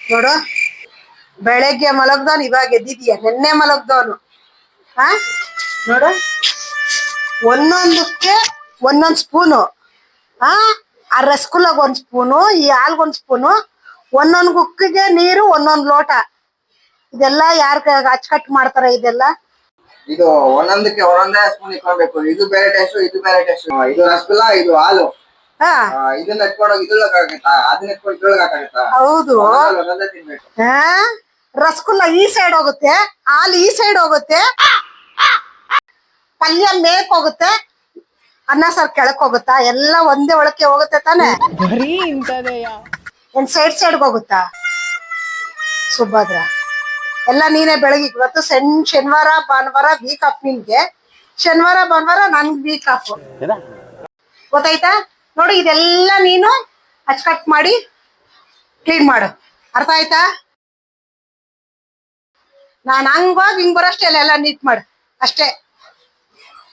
ನೋಡು, ಬೆಳಗ್ಗೆ ಮಲಗ್ದವನು ಇವಾಗ ಎದ್ದಿದೀಯ, ನೆನ್ನೆ ಮಲಗ್ದವನು. ಹಾ ನೋಡು, ಒಂದೊಂದಕ್ಕೆ ಒಂದೊಂದ್ ಸ್ಪೂನು. ಆ ರಸಗುಲ್ಲಾಗ ಒಂದ್ ಸ್ಪೂನು, ಈ ಹಾಲ್ಗೊಂದ್ ಸ್ಪೂನು, ಒಂದೊಂದ್ ಗುಕ್ಕಿಗೆ ನೀರು ಒಂದೊಂದ್ ಲೋಟ. ಇದೆಲ್ಲ ಯಾರ ಅಚ್ಚುಕಟ್ಟು ಮಾಡ್ತಾರ ಇದೆಲ್ಲ? ಇದು ಒಂದೊಂದಕ್ಕೆ ಒಂದೊಂದೇ ಸ್ಪೂನ್ ಇಟ್ಕೊಬೇಕು. ಇದು ಬೇರೆ ಟೇಸ್ಟ್, ಇದು ಬೇರೆ ಟೇಸ್ಟ್. ಇದು ರಸಗುಲ್ಲಾ, ಇದು ಹಾಲು. ಇದನ್ನ ಎತ್ಕೊಂಡೋಗಿ ಇದ್ರೊಳಗ ಹಾಕತ್ತಾ, ಅದನ್ನ ಎತ್ಕೊಂಡು ಇದ್ರೊಳಗ ಹಾಕತ್ತಾ? ಹೌದು, ಒಂದೊಂದೇ ತಿನ್ಬೇಕು. ರಸಗುಲ್ಲಾ ಈ ಸೈಡ್ ಹೋಗುತ್ತೆ, ಹಾಲು ಈ ಸೈಡ್ ಹೋಗುತ್ತೆ, ಪಲ್ಯ ಮೇಕ್ ಹೋಗುತ್ತೆ, ಅನ್ನ ಸಾರ್ ಕೆಳಕ್ ಹೋಗುತ್ತಾ? ಎಲ್ಲ ಒಂದೇ ಒಳಕ್ಕೆ ಹೋಗುತ್ತೆ ತಾನೆ? ಒಂದ್ ಸೈಡ್ಗೆ ಹೋಗುತ್ತಾ? ಸುಭದ್ರ, ಎಲ್ಲ ನೀನೇ ಬೆಳಗ್ಗೆ. ಇವತ್ತು ಶನಿವಾರ ಭಾನುವಾರ ವೀಕ್ ಆಫ್ ನಿನ್ಗೆ, ಶನಿವಾರ ಭಾನುವಾರ ನನ್ಗೆ ವೀಕ್ ಆಫ್. ಗೊತ್ತಾಯ್ತಾ? ನೋಡಿ, ಇದೆಲ್ಲ ನೀನು ಅಚ್ಚುಕಟ್ಟು ಮಾಡಿ ಕ್ಲೀನ್ ಮಾಡು. ಅರ್ಥ ಆಯ್ತಾ? ನಾನು ಹಂಗೋಗಿ ಹಿಂಗ್ ಬರೋಷ್ಟೇ ಎಲ್ಲ ನೀಟ್ ಮಾಡು ಅಷ್ಟೇ.